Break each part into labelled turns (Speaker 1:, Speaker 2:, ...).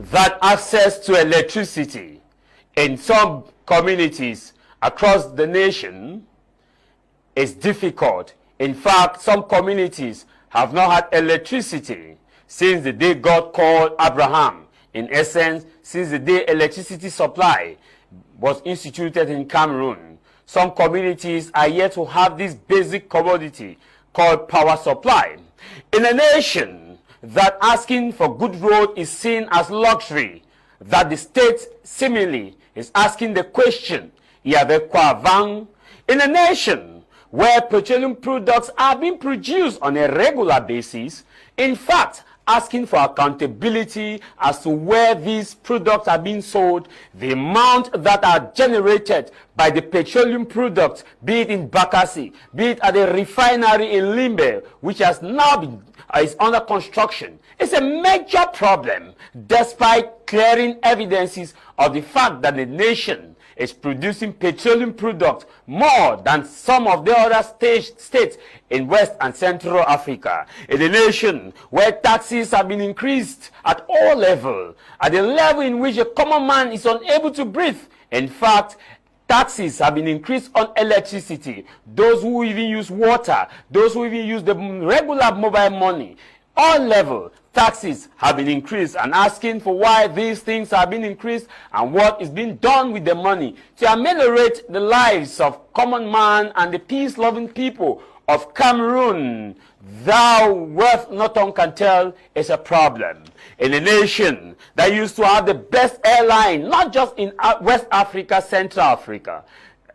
Speaker 1: that access to electricity in some communities across the nation is difficult. In fact, some communities have not had electricity since the day God called Abraham. In essence, since the day electricity supply was instituted in Cameroon, some communities are yet to have this basic commodity called power supply. In a nation that asking for good road is seen as luxury, that the state seemingly is asking the question, in a nation where petroleum products are being produced on a regular basis, in fact, asking for accountability as to where these products are being sold, the amount that are generated by the petroleum products, be it in Bakassi, be it at the refinery in Limbe, which has now been is under construction. It's a major problem, despite clearing evidences of the fact that the nation is producing petroleum products more than some of the other states in West and Central Africa. In a nation where taxes have been increased at all levels, at the level in which a common man is unable to breathe. In fact, taxes have been increased on electricity, those who even use water, those who even use the regular mobile money. All level taxes have been increased, and asking for why these things have been increased and what is being done with the money to ameliorate the lives of common man and the peace-loving people of Cameroon, thou worth no tongue can tell, is a problem. In a nation that used to have the best airline, not just in West Africa, Central Africa,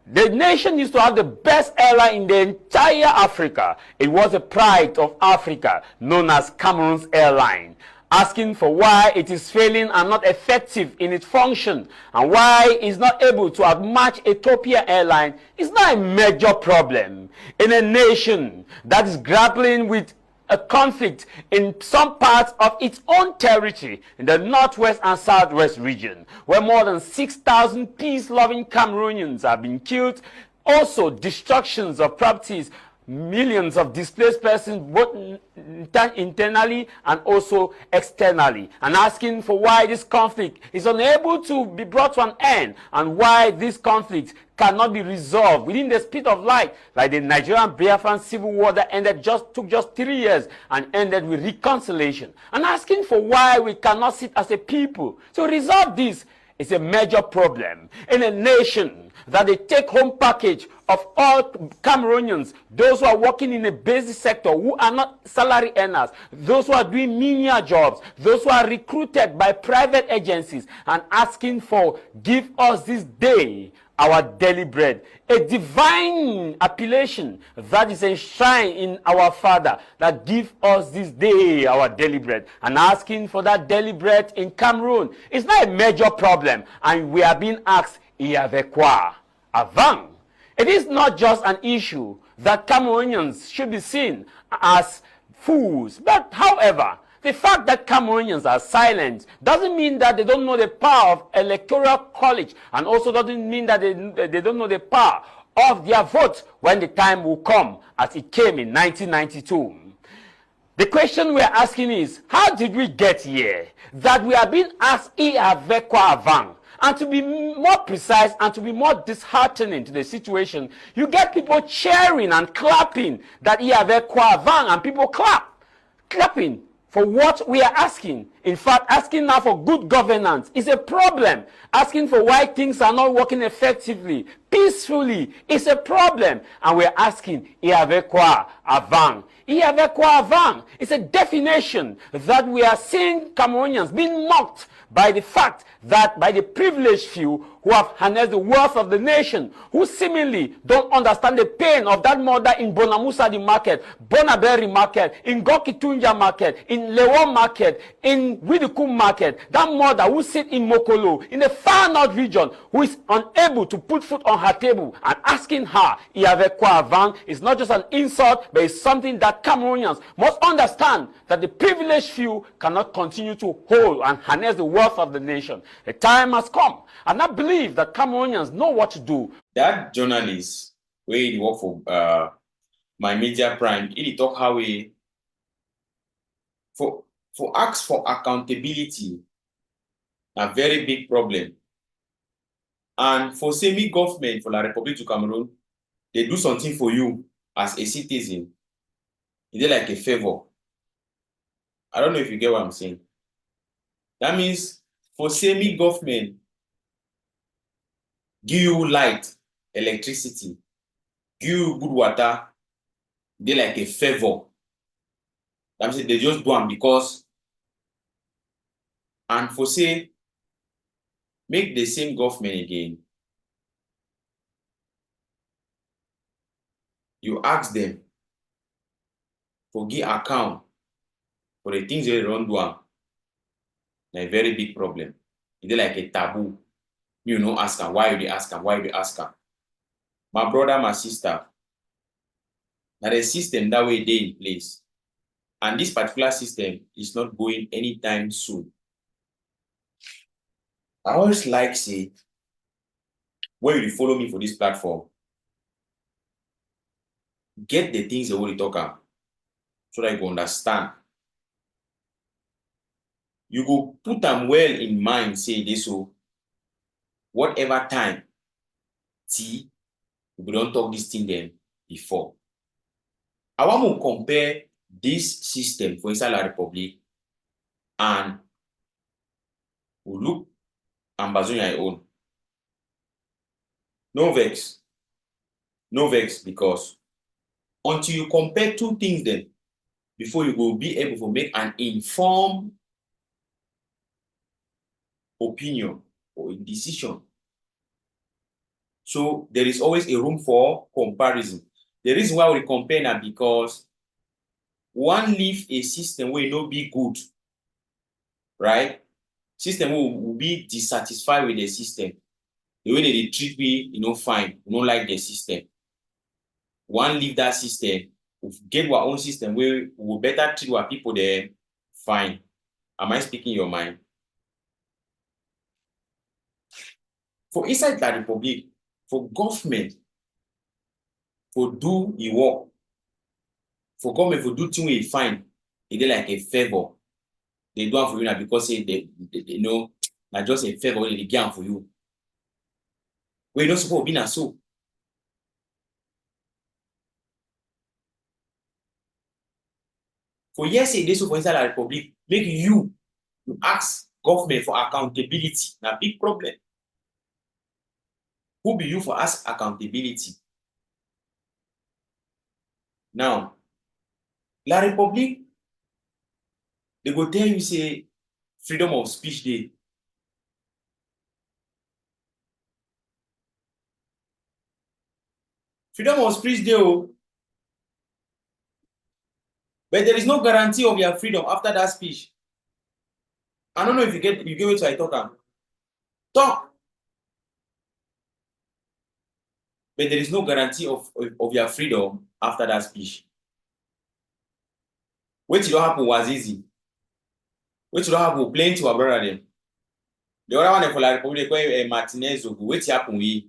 Speaker 1: the nation used to have the best airline in the entire Africa. It was a pride of Africa, known as Cameroon's airline. Asking for why it is failing and not effective in its function, and why it's not able to outmatch Ethiopia Airline is not a major problem. In a nation that is grappling with a conflict in some parts of its own territory in the northwest and southwest region, where more than 6,000 peace-loving Cameroonians have been killed, also destructions of properties, millions of displaced persons, both internally and also externally, and asking for why this conflict is unable to be brought to an end, and why this conflict cannot be resolved within the speed of light, like the Nigerian Biafran civil war that took just 3 years and ended with reconciliation, and asking for why we cannot sit as a people to resolve this. Is a major problem in a nation that the take-home package of all Cameroonians, those who are working in a basic sector, who are not salary earners, those who are doing menial jobs, those who are recruited by private agencies, and asking for, give us this day our daily bread, a divine appellation that is enshrined in our Father, that give us this day our daily bread, and asking for that daily bread in Cameroon is not a major problem, and we are being asked, avant. It is not just an issue that Cameroonians should be seen as fools, but however, the fact that Cameroonians are silent doesn't mean that they don't know the power of electoral college, and also doesn't mean that they don't know the power of their vote when the time will come, as it came in 1992. The question we are asking is, how did we get here? That we are being asked, and to be more precise and to be more disheartening to the situation, you get people cheering and clapping that and people clapping for what we are asking. In fact, asking now for good governance is a problem. Asking for why things are not working effectively, peacefully, is a problem. And we are asking, avant. It's a definition that we are seeing Cameroonians being mocked by the fact that by the privileged few who have harnessed the wealth of the nation, who seemingly don't understand the pain of that mother in Bonamusadi market, Bonaberi market, in Gokitunja market, in Lewo market, in Widukum market, that mother who sits in Mokolo, in the far north region, who is unable to put food on her table, and asking her, is not just an insult, but it's something that Cameroonians must understand, that the privileged few cannot continue to hold and harness the wealth of the nation. The time has come, and I believe that Cameroonians know what to do.
Speaker 2: That journalist, where he work for my media prime, he talk how we for ask for accountability a very big problem. And for semi-government for La République du Cameroon, they do something for you as a citizen. It's like a favor. I don't know if you get what I'm saying. That means for semi-government, give you light, electricity, give you good water, they like a favor. That means they just do them because, and for say, make the same government again. You ask them for give account for the things they don't do. A very big problem. It's like a taboo. You know, ask them why you ask them, why you ask them. My brother, my sister, now the system that way they in place. And this particular system is not going anytime soon. I always like say, when you follow me for this platform, get the things that we talk about so that you go understand. You go put them well in mind, say this so whatever time we don't talk this thing then before. I want to compare this system for inside La Republic and we look Ambazonia own. No vex. No vex because until you compare two things then before you will be able to make an informed opinion or a decision. So there is always a room for comparison. The reason why we compare now because one leave a system will not be good, right? System will be dissatisfied with the system. The way they treat me, fine. We don't like the system. One leave that system, we get our own system where we will better treat our people there, fine. Am I speaking your mind? For inside the Republic, for government, for do the work, for government for do things we find, it's like a favor. They do it for you now because they know not just a favor they get for you. We're not supposed to be now so. For yes, say this for inside the Republic, make you ask government for accountability. Now big problem. Who be you for ask accountability? Now, La Republic, they go tell you say freedom of speech day. Freedom of speech day, oh. But there is no guarantee of your freedom after that speech. I don't know if you get what I talk. Talk. But there is no guarantee of your freedom after that speech. What you don't happen was easy. What you don't happen playing to our brother them. The other one for La Republic, Martinez, what happen we?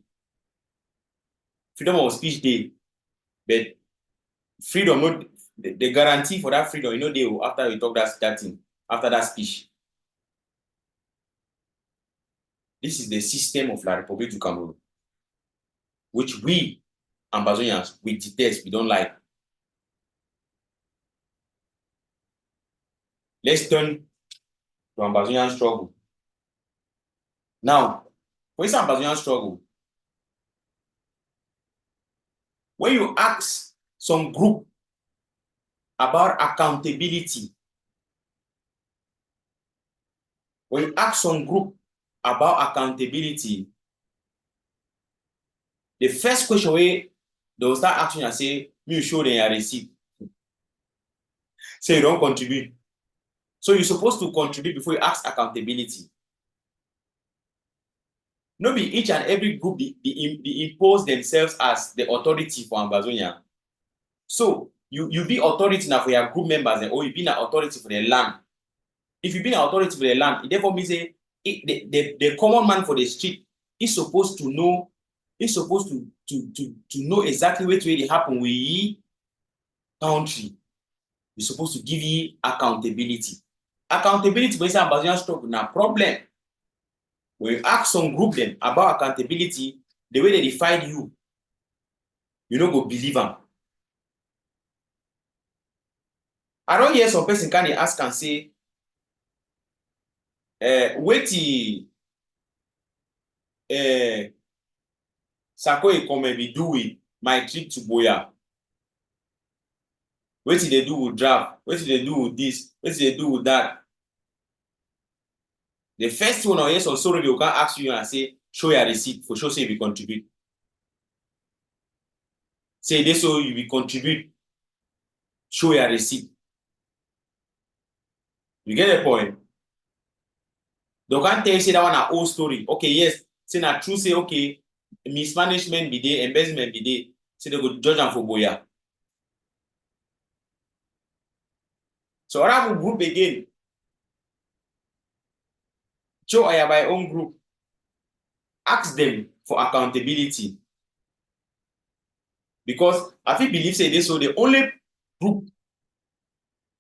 Speaker 2: Freedom of speech day. But freedom, not the guarantee for that freedom, they after we talk that thing, after that speech. This is the system of La Republique du Cameroon, which we, Ambazonians, we detest, we don't like. Let's turn to Ambazonian struggle. Now, what is Ambazonian struggle? When you ask some group about accountability, when you ask some group about accountability, the first question they will start asking and say, you show them your receipt. Say you don't contribute. So you're supposed to contribute before you ask accountability. No be each and every group they impose themselves as the authority for Ambazonia. So you be authority now for your group members, or you be an authority for the land. If you be an authority for the land, it therefore means the common man for the street is supposed to know, is supposed to know exactly what really happen with the country. You're supposed to give you accountability. Accountability for Ambazonian struggle na problem. when you ask some group them about accountability, the way they define you no go believe them. I don't hear some person can ask and say, wetin Sako come be do with my trip to Boya. Wetin they do with draft? Wetin they do with this? Wetin they do with that? The first one or yes or sorry they will can ask you and say, show your receipt for sure say you will contribute. Say this so you will contribute. Show your receipt. You get the point? They can't tell you say that one an old story. Okay, yes. Say na true say okay, mismanagement be there, embezzlement be there. Say they go judge them for Boya. So other group again. Show I have my own group. Ask them for accountability. Because I feel believe say this so the only group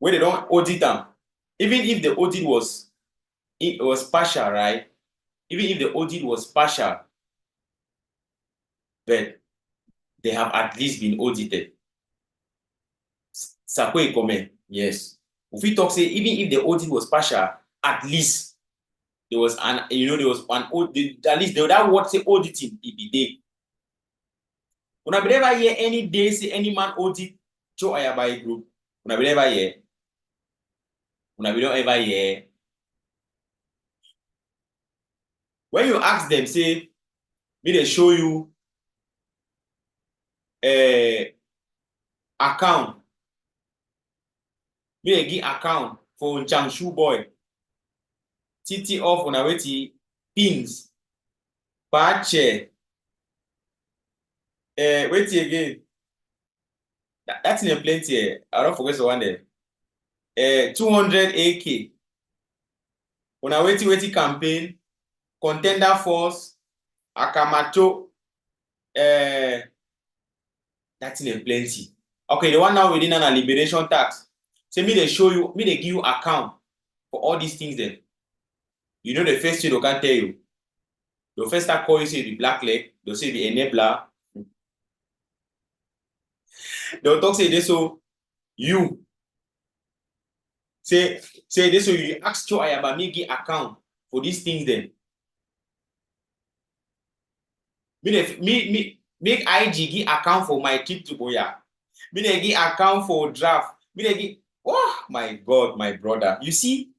Speaker 2: where they don't audit them, even if the audit was partial, right? Even if the audit was partial, but they have at least been audited. Sakwe comment, yes. If we talk say even if the audit was partial, at least there was an audit, at least that word say auditing it be there. Una be never hear any day say any man audit Joe Ayabai group. Una be never hear. Una be don't ever hear. When you ask them, say, me they show you account. Me they give account for Changshu boy. TT off on a weti pins. Patche. Wait again. That's in a plenty. I don't forget the one there. 200 AK. On a weti campaign. Contender force. Akamato. That's in a plenty. Okay, the one now within a liberation tax. Say me they show you, me they give you account for all these things then. You know the first thing they can tell you. The first start call you say the black leg, they'll say the enabler. They'll talk say this so you say this so you ask Joe Ayaba me give account for these things then. Me make IG give account for my trip to Boya. Me they give account for draft. Me they give, oh my God, my brother. You see,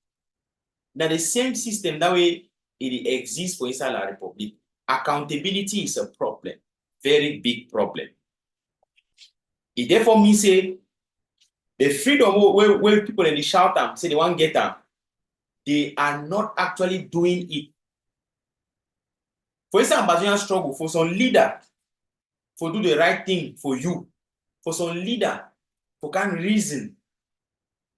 Speaker 2: now the same system that way it exists for inside the Republic. Accountability is a problem, very big problem. It therefore means say the freedom where people in the shout them say they want to get them, they are not actually doing it. For instance, Brazilian struggle for some leader for do the right thing for you, for some leader for can reason.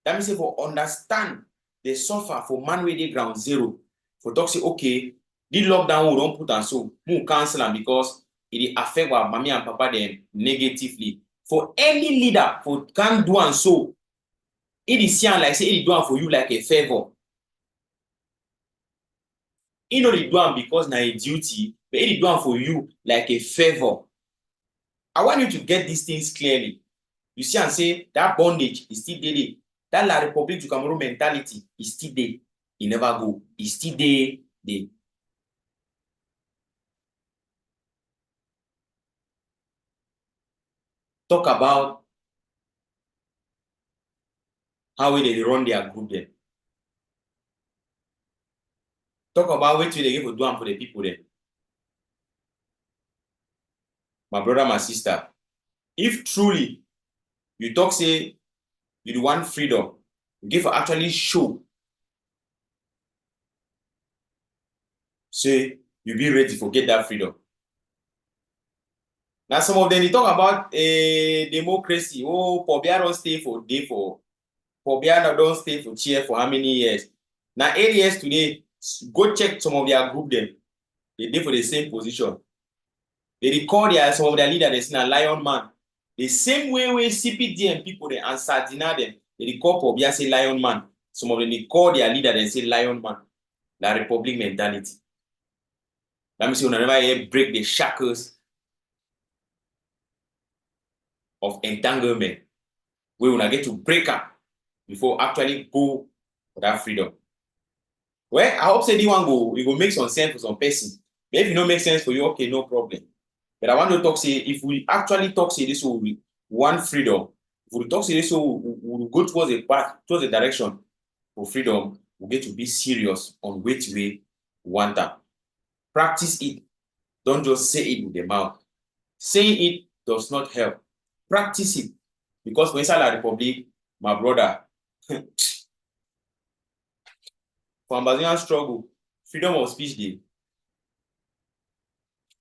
Speaker 2: That means say for understand they suffer for man where they ground zero. For talk say okay, this lockdown we don't put and so we cancel them because it affect our mommy and papa them negatively. For any leader for can do and so, it is seen like say it do for you like a favor. It not do it because na a duty, but it do for you like a favor. I want you to get these things clearly. You see and say that bondage is still there. That La République du Cameroon mentality is still there. It never go. It's still there. Talk about how they run their group there. Talk about what they give for do for the people there. My brother, my sister, if truly you talk say you want freedom, you give actually show. Say you be ready to get that freedom. Now some of them they talk about a democracy. Oh, Pobia don't stay for day for Pobia don't stay for chair for how many years? Now 8 years today, go check some of their group them. They did for the same position. They record some of their leaders, they say a lion man. The same way we CPD and people they and Sardina them, they record Pobia say lion man. Some of them they call their leader and say lion man. La Republic mentality. Let me see, una never hear break the shackles of entanglement. We will get to break up before actually go for that freedom. Well, I hope say this one it will make some sense for some person. But if it don't make sense for you, okay, no problem. But I want to talk say if we actually talk say this will be one freedom. If we talk say this will go towards a path, towards a direction for freedom, we get to be serious on which way we want that. Practice it. Don't just say it with the mouth. Saying it does not help. Practice it. Because for inside the Republic, my brother, for Ambazonian struggle, freedom of speech day.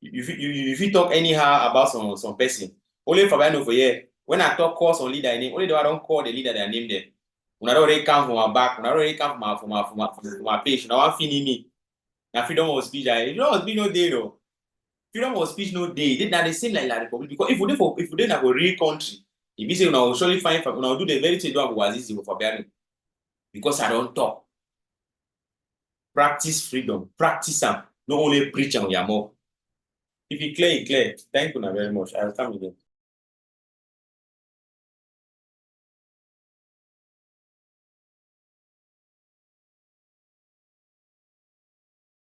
Speaker 2: If you talk anyhow about some person, only for I know for here, when I talk call some leader name, only though I don't call the leader their name there. When I already come from my back, when I already come from my page, now I'm feeling me. Now freedom of speech, freedom of speech no day though. Freedom of speech no day. They the same like the Republic. Because if we didn't have a real country, if you say una will surely find una will do the very thing do was easy for Fabiano. Because I don't talk. Practice freedom. Practice them. Not only preach on your mouth. If you clear, it clear. Thank you very much. I'll come again.